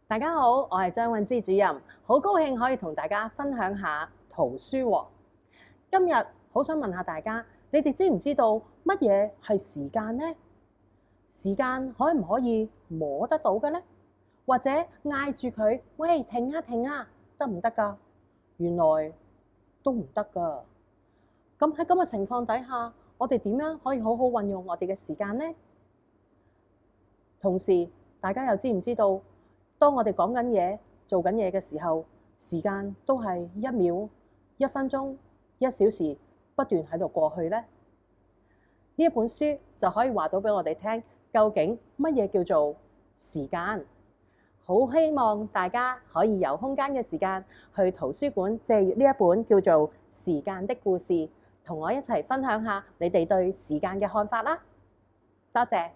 大家好，我係張韻芝主任，好高興可以同大家分享下圖書喎。今日好想問下大家，你哋知唔知道乜嘢係時間呢？時間可唔可以摸得到嘅呢？或者嗌住佢，喂，停啊停啊，得唔得㗎？原來都唔得㗎。咁喺咁嘅情況底下，我哋點樣可以好好運用我哋嘅時間呢？同時，大家又知唔知道，當我哋講緊嘢、做緊嘢嘅時候，時間都係1秒、1分鐘、1小時不斷喺度過去呢？呢一本書就可以話到俾我哋聽，究竟乜嘢叫做時間？好希望大家可以有空間嘅時間去圖書館借閱呢一本叫做《時間的故事》，同我一齊分享下你哋對時間嘅看法啦。多謝。